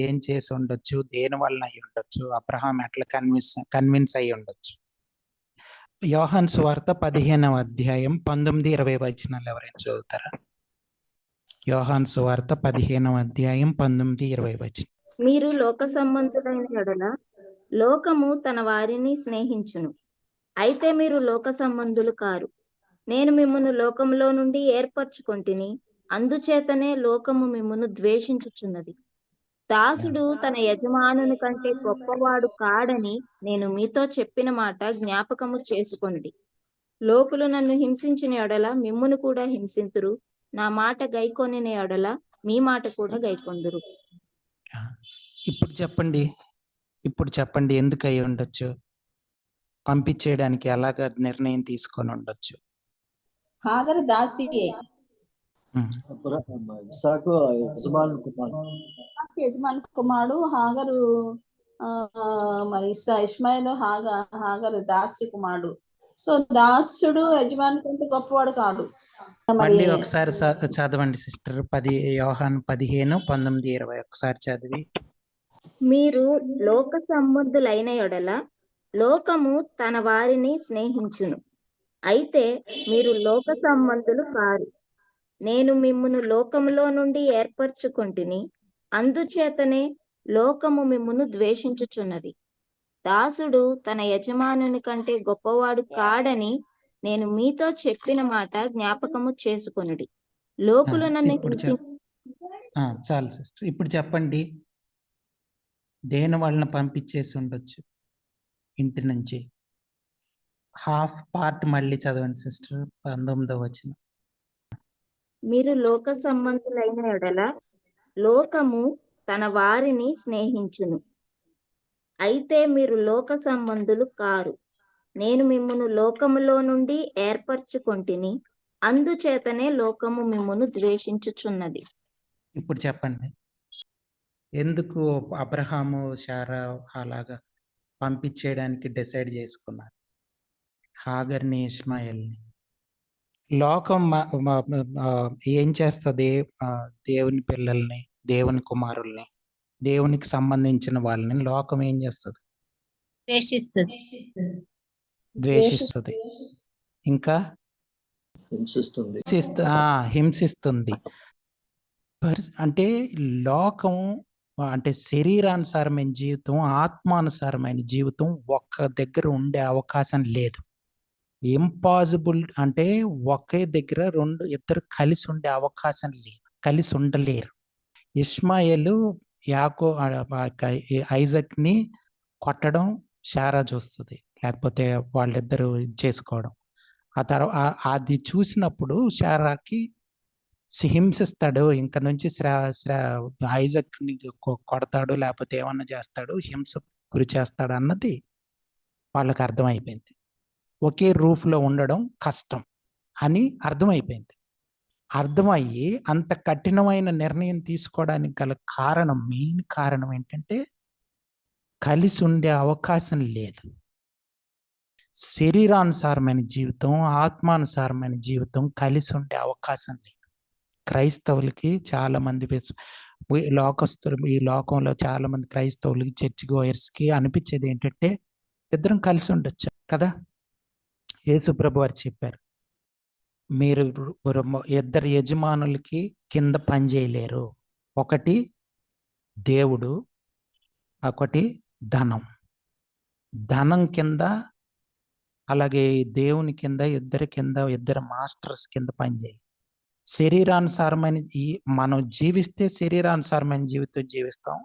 [SPEAKER 1] ఏం చేసి ఉండొచ్చు? దేని వలన అయి ఉండొచ్చు? అబ్రహాం ఎట్లా కన్విన్స్ అయి ఉండొచ్చు? యోహాను సువార్త 15వ అధ్యాయం 19-20 వచనాలు ఎవరైనా చదువుతారా? యోహాను సువార్త 15వ అధ్యాయం 19-20 వచనం.
[SPEAKER 2] మీరు లోక సంబంధులైన యెడల లోకము తన వారిని స్నేహించును, అయితే మీరు లోక సంబంధులు కారు. నేను మిమ్మును లోకములో నుండి ఏర్పరచుకొంటిని, అందుచేతనే లోకము మిమ్మును ద్వేషించుచున్నది. దాసుడు తన యజమానుని కంటే గొప్పవాడు కాడని నేను మీతో చెప్పిన మాట జ్ఞాపకము చేసుకొనుడి. లోకులు నన్ను హింసించిన యెడల మిమ్మును కూడా హింసింతురు, నా మాట గైకొనిన యెడల మీ మాట కూడా గైకొందురు.
[SPEAKER 1] ఇప్పుడు చెప్పండి ఎందుకు అయి ఉండొచ్చు? పంపించేయడానికి ఎలాగ నిర్ణయం తీసుకొని ఉండొచ్చు?
[SPEAKER 3] హాగరు దాసియే.
[SPEAKER 1] ఉమ్.
[SPEAKER 4] ఇస్సాకు యజమాని కుమారుడు.
[SPEAKER 3] యజమాని కుమారుడు హాగరు. మరి ఇష్మాయిల్ హాగరు దాసి కుమారుడు. సో దాసుడు యజమాని కంటే గొప్పవాడు కాదు. మరి
[SPEAKER 1] మళ్ళీ ఒకసారి చదవండి సిస్టర్. యోహాను 15:19-20 ఒకసారి చదివి.
[SPEAKER 2] మీరు లోక సంబంధులైన ఎడల లోకము తన వారిని స్నేహించును. అయితే మీరు లోక సంబంధులు కారు. నేను మిమ్మును లోకములో నుండి ఏర్పరచుకొంటిని, అందుచేతనే లోకము మిమ్మును ద్వేషించుచున్నది. దాసుడు తన యజమానుని కంటే గొప్పవాడు కాడని నేను మీతో చెప్పిన మాట జ్ఞాపకము చేసుకొనుడి. లోకులు నన్ను
[SPEAKER 1] చాలు సిస్టర్. ఇప్పుడు చెప్పండి, దేని వాళ్ళని పంపించేసి ఉండొచ్చు ఇంటి నుంచి? హాఫ్ పార్ట్ మళ్ళీ చదవండి సిస్టర్, 19వ వచనం.
[SPEAKER 2] మీరు లోక సంబంధులైన ఎడల లోకము తన వారిని స్నేహించును. అయితే మీరు లోక సంబంధులు కారు. నేను మిమ్మును లోకములో నుండి ఏర్పరచుకొంటిని, అందుచేతనే లోకము మిమ్మును ద్వేషించుచున్నది.
[SPEAKER 1] ఇప్పుడు చెప్పండి, ఎందుకు అబ్రహాము శారా అలాగా పంపించేయడానికి డిసైడ్ చేసుకున్నారు హాగర్ని, ఇష్మాయిల్ని? లోకం ఏం చేస్తుంది? దేవుని పిల్లల్ని, దేవుని కుమారుల్ని, దేవునికి సంబంధించిన వాళ్ళని లోకం ఏం చేస్తుంది? ద్వేషిస్తుంది. ఇంకా హింసిస్తుంది. అంటే లోకం అంటే శరీరానుసారమైన జీవితం, ఆత్మానుసారమైన జీవితం ఒక్క దగ్గర ఉండే అవకాశం లేదు. ఇంపాసిబుల్. అంటే ఒకే దగ్గర ఇద్దరు కలిసి ఉండే అవకాశం లేదు, కలిసి ఉండలేరు. ఇష్మాయేలు ఐజక్ని కొట్టడం శారా చూస్తుంది, లేకపోతే వాళ్ళిద్దరూ చేసుకోవడం. ఆ తర్వాత అది చూసినప్పుడు శారాకి హింసిస్తాడు, ఇంక నుంచి ఐజక్ని కొడతాడు, లేకపోతే ఏమన్నా చేస్తాడు, హింస గురి చేస్తాడు అన్నది వాళ్ళకి అర్థమైపోయింది. ఒకే రూఫ్లో ఉండడం కష్టం అని అర్థమైపోయింది. అర్థమయ్యి అంత కఠినమైన నిర్ణయం తీసుకోవడానికి గల కారణం, మెయిన్ కారణం ఏంటంటే కలిసి ఉండే అవకాశం లేదు. శరీరానుసారమైన జీవితం, ఆత్మానుసారమైన జీవితం కలిసి ఉండే అవకాశం లేదు. క్రైస్తవులకి చాలా మంది లోకస్తులు, ఈ లోకంలో చాలా మంది క్రైస్తవులకి, చర్చ్ గోయర్స్కి అనిపించేది ఏంటంటే ఇద్దరం కలిసి ఉండొచ్చు కదా. యేసు ప్రభు వారు చెప్పారు, మీరు ఇద్దరు యజమానులకి కింద పని చేయలేరు. ఒకటి దేవుడు, ఒకటి ధనం. ధనం కింద, అలాగే దేవుని కింద, ఇద్దరు మాస్టర్స్ కింద పనిచేయాలి. శరీరానుసారమైన మనం జీవిస్తే శరీరానుసారమైన జీవితం జీవిస్తాం,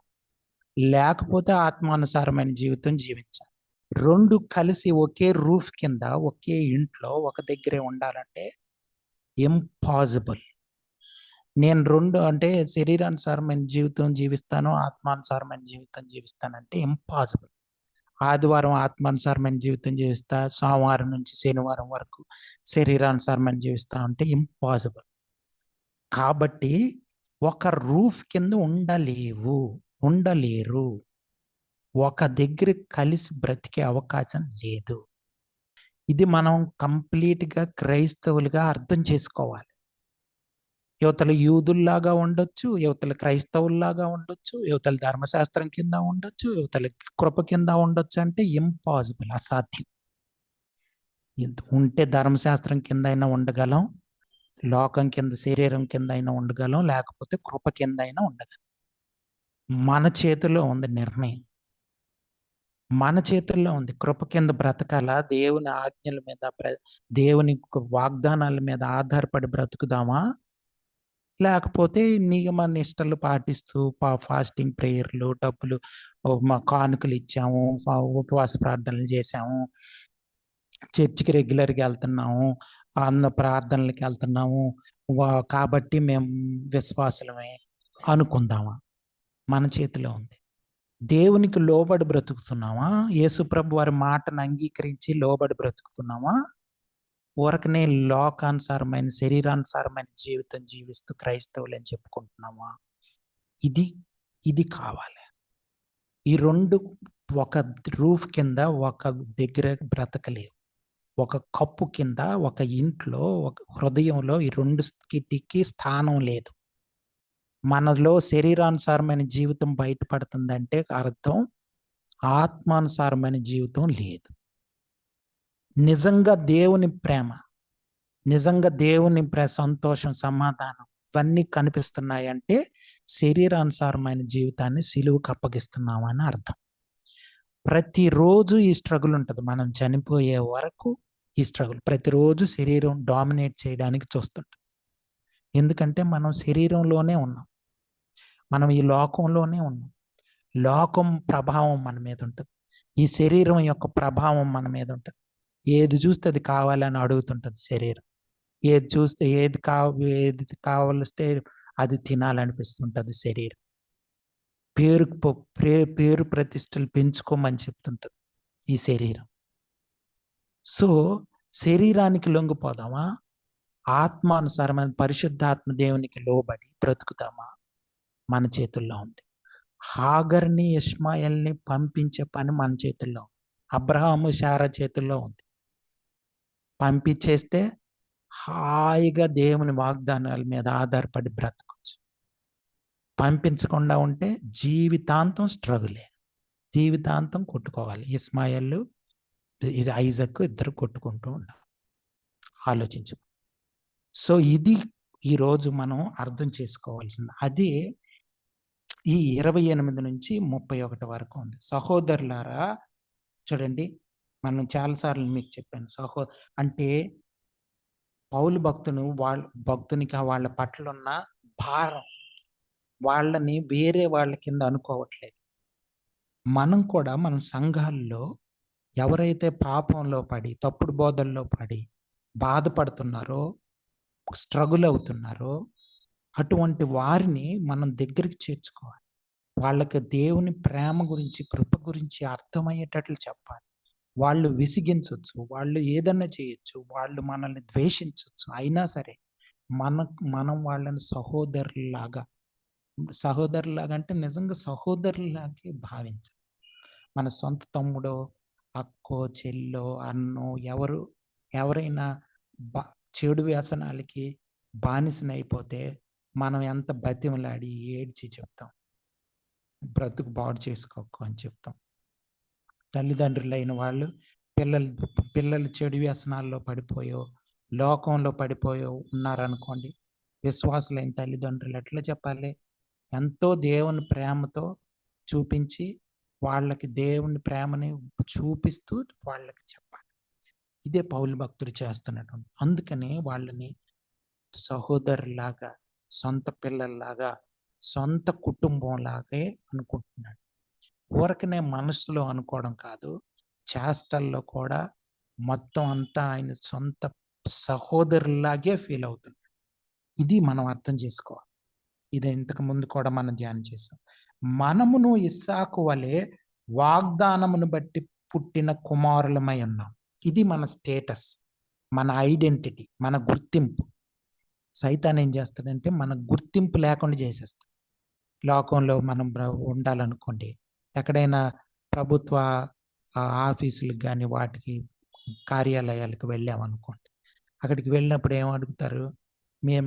[SPEAKER 1] లేకపోతే ఆత్మానుసారమైన జీవితం జీవించాలి. రెండు కలిసి ఒకే రూఫ్ కింద, ఒకే ఇంట్లో, ఒక దగ్గరే ఉండాలంటే ఇంపాసిబుల్. నేను రెండు అంటే శరీరానుసారమైన జీవితం జీవిస్తాను, ఆత్మానుసారమైన జీవితం జీవిస్తానంటే ఇంపాసిబుల్. ఆదివారం ఆత్మానుసారమైన జీవితం జీవిస్తా, సోమవారం నుంచి శనివారం వరకు శరీరానుసారమైన జీవిస్తా అంటే ఇంపాసిబుల్. కాబట్టి ఒక రూఫ్ కింద ఉండలేరు. ఒక దగ్గర కలిసి బ్రతికే అవకాశం లేదు. ఇది మనం కంప్లీట్గా క్రైస్తవులుగా అర్థం చేసుకోవాలి. యువతలు యూదుల్లాగా ఉండొచ్చు, యువతలు క్రైస్తవుల్లాగా ఉండొచ్చు, యువతలు ధర్మశాస్త్రం కింద ఉండొచ్చు, యువతలు కృప కింద ఉండొచ్చు అంటే ఇంపాసిబుల్, అసాధ్యం. ఉంటే ధర్మశాస్త్రం కింద అయినా ఉండగలం, లోకం కింద, శరీరం కింద అయినా ఉండగలం, లేకపోతే కృప కింద అయినా ఉండగలం. మన చేతిలో ఉంది నిర్ణయం, మన చేతుల్లో ఉంది. కృప కింద బ్రతకాలా, దేవుని ఆజ్ఞల మీద, దేవుని వాగ్దానాల మీద ఆధారపడి బ్రతుకుదామా, లేకపోతే నియమ నిష్టలు పాటిస్తూ ఫాస్టింగ్ ప్రేయర్లు, డబ్బులు, కానుకలు ఇచ్చాము, ఉపవాస ప్రార్థనలు చేసాము, చర్చికి రెగ్యులర్గా వెళ్తున్నాము, అన్న ప్రార్థనలకి వెళ్తున్నాము కాబట్టి మేము విశ్వాసులమే అనుకుందామా? మన చేతిలో ఉంది. దేవునికి లోబడి బ్రతుకుతున్నామా? యేసుప్రభు వారి మాటను అంగీకరించి లోబడి బ్రతుకుతున్నామా? ఊరకనే లోకానుసారమైన శరీరానుసారమైన జీవితం జీవిస్తూ క్రైస్తవులని చెప్పుకుంటున్నామా? ఇది కావాలి. ఈ రెండు ఒక రూఫ్ కింద ఒక దగ్గర బ్రతకలేవు. ఒక కప్పు కింద ఒక ఇంట్లో ఒక హృదయంలో ఈ రెండుకి స్థానం లేదు. మనలో శరీరానుసారమైన జీవితం బయటపడుతుందంటే అర్థం ఆత్మానుసారమైన జీవితం లేదు. నిజంగా దేవుని ప్రేమ, నిజంగా దేవుని సంతోషం, సమాధానం ఇవన్నీ కనిపిస్తున్నాయంటే శరీరానుసారమైన జీవితాన్ని సిలువకు అప్పగిస్తున్నామని అర్థం. ప్రతిరోజు ఈ స్ట్రగుల్ ఉంటుంది. మనం చనిపోయే వరకు ఈ స్ట్రగుల్ ప్రతిరోజు శరీరం డామినేట్ చేయడానికి చూస్తుంటుంది. ఎందుకంటే మనం శరీరంలోనే ఉన్నాం, మనం ఈ లోకంలోనే ఉన్నాం. లోకం ప్రభావం మన మీద ఉంటుంది, ఈ శరీరం యొక్క ప్రభావం మన మీద ఉంటుంది. ఏది చూస్తే అది కావాలని అడుగుతుంటుంది శరీరం. ఏది చూస్తే ఏది కావలిస్తే అది తినాలనిపిస్తుంటుంది శరీరం. పేరు ప్రతిష్టలు పెంచుకోమని చెప్తుంటుంది ఈ శరీరం. సో శరీరానికి లొంగిపోదామా? ఆత్మానుసారమైన పరిశుద్ధాత్మ దేవునికి లోబడి బ్రతుకుతామా? మన చేతుల్లో ఉంది. హాగర్ని ఇష్మాయల్ని పంపించే పని మన చేతుల్లో ఉంది. అబ్రహాము శారా చేతుల్లో ఉంది. పంపించేస్తే హాయిగా దేవుని వాగ్దానాల మీద ఆధారపడి బ్రతకొచ్చు. పంపించకుండా ఉంటే జీవితాంతం స్ట్రగులే, జీవితాంతం కొట్టుకోవాలి. ఇస్మాయిల్ ఇది ఐజక్ ఇద్దరు కొట్టుకుంటూ ఉండాలి. ఆలోచించు. సో ఇది ఈరోజు మనం అర్థం చేసుకోవాల్సింది. అదే ఈ 28 నుంచి 31 వరకు ఉంది. సహోదరులారా చూడండి, మనం చాలాసార్లు మీకు చెప్పాను. అంటే పౌలు భక్తునికి వాళ్ళ పట్ల ఉన్న భారం వాళ్ళని వేరే వాళ్ళ కింద అనుకోవట్లేదు. మనం కూడా మన సంఘాల్లో ఎవరైతే పాపంలో పడి తప్పుడు బోధల్లో పడి బాధపడుతున్నారో, స్ట్రగుల్ అవుతున్నారో అటువంటి వారిని మనం దగ్గరికి చేర్చుకోవాలి. వాళ్ళకి దేవుని ప్రేమ గురించి, కృప గురించి అర్థమయ్యేటట్లు చెప్పాలి. వాళ్ళు విసిగించవచ్చు, వాళ్ళు ఏదన్నా చేయొచ్చు, వాళ్ళు మనల్ని ద్వేషించవచ్చు. అయినా సరే మనం వాళ్ళని సహోదరులాగా అంటే నిజంగా సహోదరులాగే భావించాలి. మన సొంత తమ్ముడో, అక్కో, చెల్లో, అన్నో ఎవరైనా చెడు వ్యసనాలకి బానిసనైపోతే మనం ఎంత బతిమలాడి ఏడ్చి చెప్తాం, బ్రతుకు బాగు చేసుకోకు అని చెప్తాం. తల్లిదండ్రులైన వాళ్ళు పిల్లలు చెడు వ్యసనాల్లో పడిపోయో, లోకంలో పడిపోయో ఉన్నారనుకోండి, విశ్వాసులైన తల్లిదండ్రులు ఎట్లా చెప్పాలి? ఎంతో దేవుని ప్రేమతో చూపించి వాళ్ళకి దేవుని ప్రేమని చూపిస్తూ వాళ్ళకి చెప్పాలి. ఇదే పౌలు భక్తుడు చేస్తున్నటువంటి. అందుకనే వాళ్ళని సహోదరులాగా, సొంత పిల్లల్లాగా, సొంత కుటుంబంలాగే అనుకుంటున్నాడు. ఊరకనే మనసులో అనుకోవడం కాదు, చేష్టల్లో కూడా మొత్తం అంతా ఆయన సొంత సహోదరులాగే ఫీల్ అవుతున్నాడు. ఇది మనం అర్థం చేసుకోవాలి. ఇది ఇంతకు ముందు కూడా మనం ధ్యానం చేసాం. మనమును ఇస్సాకు వలె వాగ్దానమును బట్టి పుట్టిన కుమారులమై ఉన్నాం. ఇది మన స్టేటస్, మన ఐడెంటిటీ, మన గుర్తింపు. సైతాన్ ఏం చేస్తాడంటే మన గుర్తింపు లేకుండా చేసేస్తాడు. లోకంలో మనం ఉండాలనుకోండి, ఎక్కడైనా ప్రభుత్వ ఆఫీసులకు కానీ వాటికి కార్యాలయాలకు వెళ్ళామనుకోండి, అక్కడికి వెళ్ళినప్పుడు ఏం అడుగుతారు?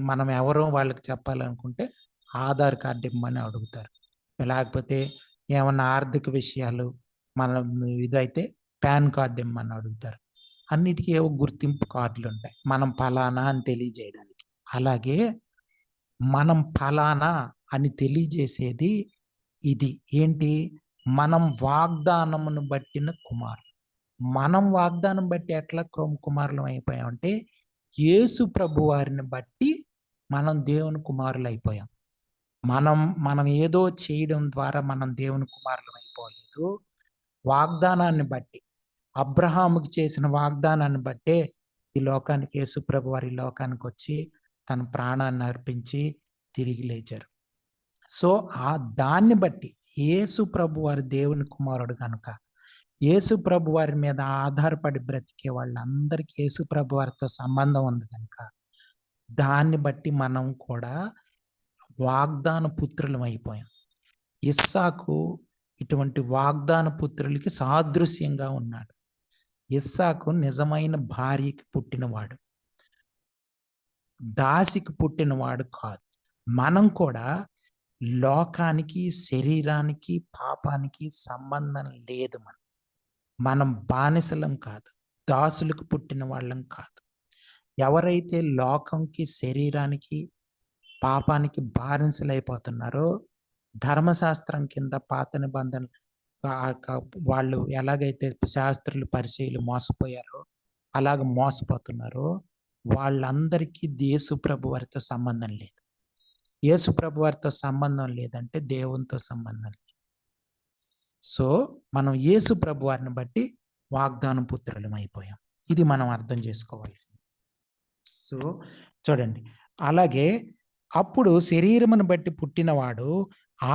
[SPEAKER 1] మనం ఎవరో వాళ్ళకి చెప్పాలనుకుంటే ఆధార్ కార్డు ఇమ్మని అడుగుతారు. లేకపోతే ఏమన్నా ఆర్థిక విషయాలు మనం ఇదైతే పాన్ కార్డు ఇమ్మని అడుగుతారు. అన్నిటికీ ఏవో గుర్తింపు కార్డులు ఉంటాయి, మనం ఫలానా అని తెలియజేయడానికి. అలాగే మనం ఫలానా అని తెలియజేసేది ఇది ఏంటి? మనం వాగ్దానమును బట్టిన కుమారులు. మనం వాగ్దానం బట్టి ఎట్లా కుమారులం అయిపోయామంటే యేసు ప్రభు వారిని బట్టి మనం దేవుని కుమారులు అయిపోయాం. మనం ఏదో చేయడం ద్వారా మనం దేవుని కుమారులం అయిపోలేదు. వాగ్దానాన్ని బట్టి, అబ్రహాముకి చేసిన వాగ్దానాన్ని బట్టే ఈ లోకానికి యేసు ప్రభు వారి లోకానికి వచ్చి తన ప్రాణాన్ని అర్పించి తిరిగి లేచారు. సో దాన్ని బట్టి యేసు ప్రభు వారి దేవుని కుమారుడు కనుక యేసు ప్రభు వారి మీద ఆధారపడి బ్రతికే వాళ్ళందరికీ యేసు ప్రభు వారితో సంబంధం ఉంది కనుక దాన్ని బట్టి మనం కూడా వాగ్దాన పుత్రులం అయిపోయాం. ఇస్సాకు ఇటువంటి వాగ్దాన పుత్రులకి సాదృశ్యంగా ఉన్నాడు. ఇస్సాకు నిజమైన భార్యకి పుట్టినవాడు, దాసికి పుట్టినవాడు కాదు. మనం కూడా లోకానికి, శరీరానికి, పాపానికి సంబంధం లేదు. మనం బానిసలం కాదు, దాసులకు పుట్టిన వాళ్ళం కాదు. ఎవరైతే లోకంకి, శరీరానికి, పాపానికి బానిసలైపోతున్నారో, ధర్మశాస్త్రం కింద పాత నిబంధన వాళ్ళు ఎలాగైతే శాస్త్రులు, పరిచయులు మోసపోయారో అలాగ మోసపోతున్నారో వాళ్ళందరికీ యేసు ప్రభు వారితో సంబంధం లేదు. యేసు ప్రభు వారితో సంబంధం లేదంటే దేవునితో సంబంధం లేదు. సో మనం యేసు ప్రభు వారిని బట్టి వాగ్దానం పుత్రులం అయిపోయాం. ఇది మనం అర్థం చేసుకోవాల్సింది. సో చూడండి, అలాగే అప్పుడు శరీరమును బట్టి పుట్టినవాడు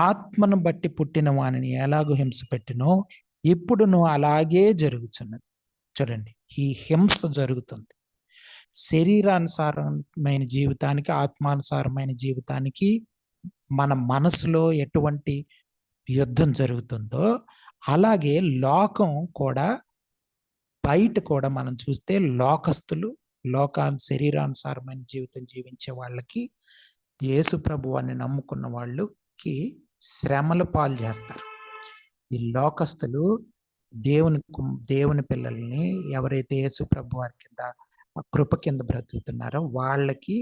[SPEAKER 1] ఆత్మను బట్టి పుట్టిన వానిని ఎలాగో హింస పెట్టినో ఇప్పుడును అలాగే జరుగుతున్నది. చూడండి, ఈ హింస జరుగుతుంది. శరీరానుసారమైన జీవితానికి, ఆత్మానుసారమైన జీవితానికి మన మనసులో ఎటువంటి యుద్ధం జరుగుతుందో అలాగే లోకం కూడా, బయట కూడా మనం చూస్తే లోకస్తులు, శరీరానుసారమైన జీవితం జీవించే వాళ్ళకి, యేసు ప్రభువాన్ని నమ్ముకున్న వాళ్ళకి శ్రమల పాలు చేస్తారు. ఈ లోకస్తులు దేవుని పిల్లల్ని ఎవరైతే యేసు ప్రభు వారి కింద కృప కింద బ్రతుకుతున్నారో వాళ్ళకి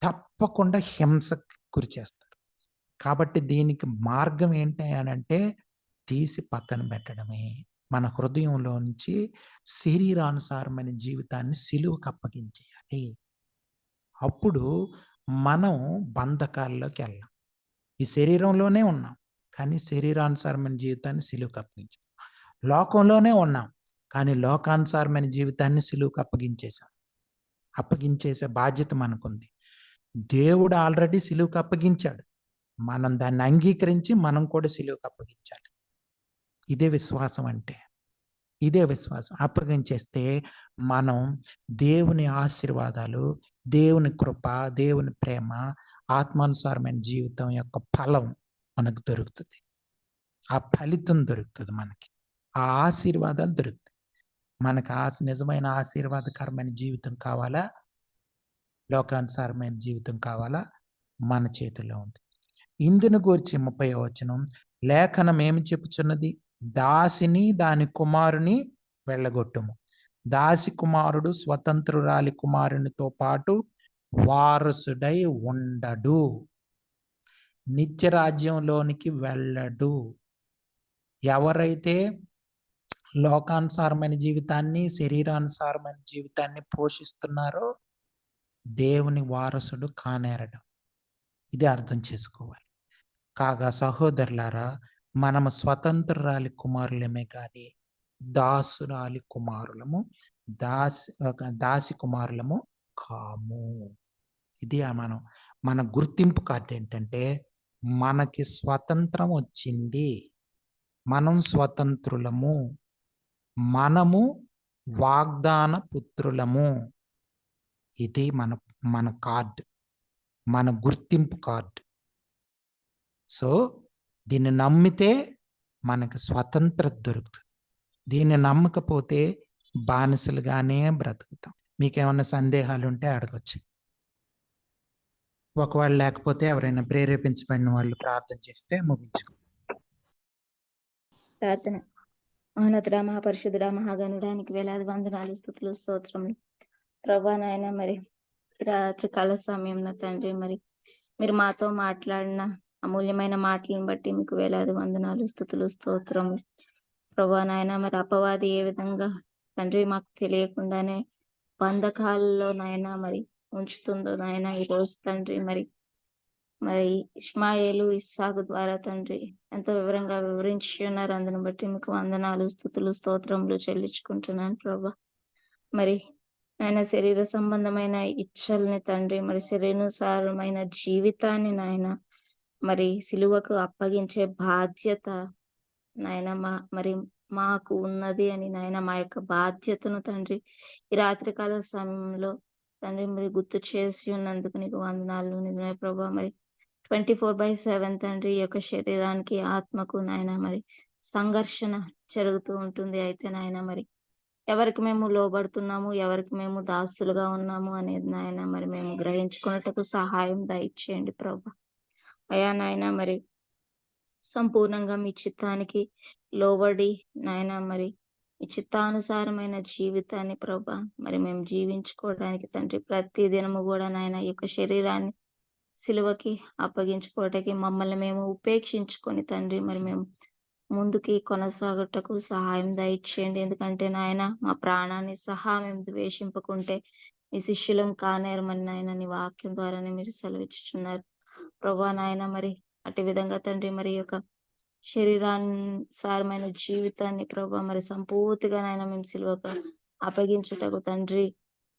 [SPEAKER 1] తప్పకుండా హింసకు గురి చేస్తారు. కాబట్టి దీనికి మార్గం ఏంటి అని అంటే తీసి పక్కన పెట్టడమే. మన హృదయంలో నుంచి శరీరానుసారమైన జీవితాన్ని సిలువకు అప్పగించేయాలి. అప్పుడు మనం బంధకాల్లోకి వెళ్ళాం. ఈ శరీరంలోనే ఉన్నాం కానీ శరీరానుసారమైన జీవితాన్ని సిలువకు అప్పగించాం. లోకంలోనే ఉన్నాం కానీ లోకానుసారమైన జీవితాన్ని సిలువకు అప్పగించేసే బాధ్యత మనకుంది. దేవుడు ఆల్రెడీ సిలువకు అప్పగించాడు. మనం దాన్ని అంగీకరించి మనం కూడా సిలువకు అప్పగించాలి. ఇదే విశ్వాసం అంటే. ఇదే విశ్వాసం. అప్పగించేస్తే మనం దేవుని ఆశీర్వాదాలు, దేవుని కృప, దేవుని ప్రేమ, ఆత్మానుసారమైన జీవితం యొక్క ఫలం మనకు దొరుకుతుంది. ఆ ఫలితం దొరుకుతుంది మనకి. ఆ ఆశీర్వాదాలు దొరుకుతాయి మనకు. నిజమైన ఆశీర్వాదకరమైన జీవితం కావాలా, లోకానుసారమైన జీవితం కావాలా, మన చేతిలో ఉంది. ఇందును గూర్చి 30వ వచనం, లేఖనం ఏమి చెప్పుచున్నది? దాసిని దాని కుమారుని వెళ్ళగొట్టుము. దాసి కుమారుడు స్వతంత్రురాలి కుమారునితో పాటు వారసుడై ఉండడు, నిత్య రాజ్యంలోనికి వెళ్ళడు. ఎవరైతే లోకానుసారమైన జీవితాన్ని, శరీరానుసారమైన జీవితాన్ని పోషిస్తున్నారో దేవుని వారసుడు కానేరడు. ఇది అర్థం చేసుకోవాలి. కాగా సహోదరులారా, మనము స్వతంత్రురాలి కుమారులమే కానీ దాసురాలి కుమారులము, దాసి కుమారులము కాము. ఇది మన గుర్తింపు కార్డు ఏంటంటే మనకి స్వతంత్రం వచ్చింది, మనం స్వతంత్రులము, మనము వాగ్దాన పుత్రులము. ఇది మన కార్డు, మన గుర్తింపు కార్డు. సో దీన్ని నమ్మితే మనకు స్వతంత్రత దొరుకుతుంది. దీన్ని నమ్మకపోతే బానిసలుగానే బ్రతుకుతాం. మీకేమన్నా సందేహాలు ఉంటే అడగచ్చు. ఒకవేళ లేకపోతే ఎవరైనా ప్రేరేపించబడిన వాళ్ళు ప్రార్థన చేస్తే ముగించుకో.
[SPEAKER 2] ప్రార్థన. మహోన్నతుడా, మహాపరిశుద్ధుడా, మహాగణుడానికి వేలాది వందనాలు, స్తుతులు, స్తోత్రములు ప్రభా. నాయన మరి రాత్రి కాల సమయంలో తండ్రి, మరి మీరు మాతో మాట్లాడిన అమూల్యమైన మాటలను బట్టి మీకు వేలాది వందనాలు, స్తుతులు, స్తోత్రములు ప్రభా. నాయన మరి అపవాది ఏ విధంగా తండ్రి మాకు తెలియకుండానే బంధకాలలో నాయన మరి ఉంచుతుందో నాయన ఈ రోజు తండ్రి, మరి ఇష్మాయేలు, ఇస్సాకు ద్వారా తండ్రి ఎంతో వివరంగా వివరించి ఉన్నారు. అందును బట్టి మీకు వందనాలు, స్తుతులు, స్తోత్రములు చెల్లించుకుంటున్నాను ప్రభా. మరి నాయన శరీర సంబంధమైన ఇచ్చల్ని తండ్రి, మరి శరీరానుసారమైన జీవితాన్ని నాయన మరి సిలువకు అప్పగించే బాధ్యత నాయన మాకు ఉన్నది అని నాయన మా యొక్క బాధ్యతను తండ్రి ఈ రాత్రికాల సమయంలో తండ్రి మీరు గుర్తు చేసి ఉన్నందుకు నీకు వందనాలు. నిజమే ప్రభా, మరి 24/7 తండ్రి ఈ యొక్క శరీరానికి ఆత్మకు నాయన మరి సంఘర్షణ జరుగుతూ ఉంటుంది. అయితే నాయన మరి ఎవరికి మేము లోబడుతున్నాము, ఎవరికి మేము దాసులుగా ఉన్నాము అనేది నాయన మరి మేము గ్రహించుకున్నట్టుకు సహాయం దయచేయండి ప్రభా. అయా నాయన మరి సంపూర్ణంగా మీ చిత్తానికి లోబడి నాయన మరి మీ చిత్తానుసారమైన జీవితాన్ని ప్రభా మరి మేము జీవించుకోవడానికి తండ్రి ప్రతి దినము కూడా నాయన ఈ యొక్క శరీరాన్ని సిలువకి అప్పగించుకోవటానికి మమ్మల్ని మేము ఉపేక్షించుకొని తండ్రి మరి మేము ముందుకి కొనసాగుటకు సహాయం దయచేయండి. ఎందుకంటే నాయన మా ప్రాణాన్ని సహా మేము ద్వేషింపకుంటే మీ శిష్యులం కానేరమని నాయన నీ వాక్యం ద్వారానే మీరు సెలవిచ్చుచున్నారు ప్రభా. నాయన మరి అటు విధంగా తండ్రి మరి యొక్క శరీరానుసారమైన జీవితాన్ని ప్రభా మరి సంపూర్తిగా నాయన మేము సిలువకు అప్పగించుటకు తండ్రి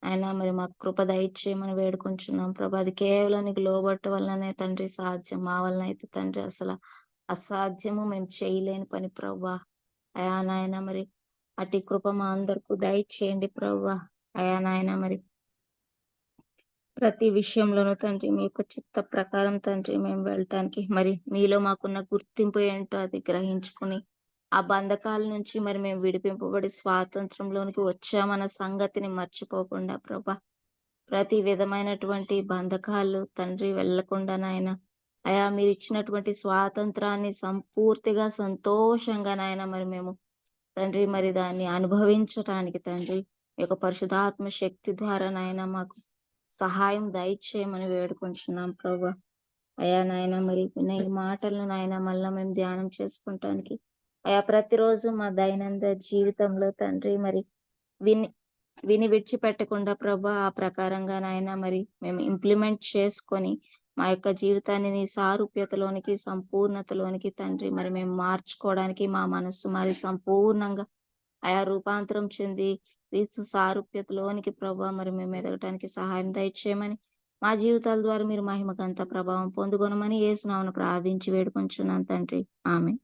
[SPEAKER 2] ఆయన మరి మాకు కృప దయచేయమని వేడుకుంటున్నాం ప్రభా. అది కేవలం నీకు లోబట్ట వల్లనే తండ్రి సాధ్యం, మా వలన అయితే తండ్రి అసలు అసాధ్యము, మేము చేయలేని పని ప్రభా. అయా నాయన మరి అటు కృప మా అందరికీ దయచేయండి ప్రభా. అయా నాయన మరి ప్రతి విషయంలోనూ తండ్రి మీ యొక్క చిత్త ప్రకారం తండ్రి మేము వెళ్ళటానికి మరి మీలో మాకున్న గుర్తింపు ఏంటో అది గ్రహించుకుని ఆ బంధకాల నుంచి మరి మేము విడిపింపబడి స్వాతంత్రంలోనికి వచ్చామన్న సంగతిని మర్చిపోకుండా ప్రభా ప్రతి విధమైనటువంటి బంధకాలు తండ్రి వెళ్లకుండా నాయన అయా మీరు ఇచ్చినటువంటి స్వాతంత్రాన్ని సంపూర్తిగా సంతోషంగా నాయన మరి మేము తండ్రి మరి దాన్ని అనుభవించటానికి తండ్రి మీ యొక్క పరిశుద్ధాత్మ శక్తి ద్వారా నాయన మాకు సహాయం దయచేయమని వేడుకుంటున్నాం ప్రభా. అయా నాయన మరి ఈ మాటలను నాయన మళ్ళా మేము ధ్యానం చేసుకుంటానికి అయా ప్రతిరోజు మా దైనందిన జీవితంలో తండ్రి మరి విని విడిచిపెట్టకుండా ప్రభా ఆ ప్రకారంగా నాయన మరి మేము ఇంప్లిమెంట్ చేసుకొని మా యొక్క జీవితాన్ని నీ సారూప్యతలోనికి సంపూర్ణతలోనికి తండ్రి మరి మేము మార్చుకోవడానికి మా మనస్సు మరి సంపూర్ణంగా ఆయా రూపాంతరం చెంది క్రీస్తు సారూప్యతలోనికి ప్రభా మరి మేము ఎదగటానికి సహాయం దయచేయమని మా జీవితాల ద్వారా మీరు మహిమకంత ప్రభావం పొందుకొనమని యేసు నామమున ప్రార్థించి వేడుకొంచున్నాను తండ్రి. ఆమేన్.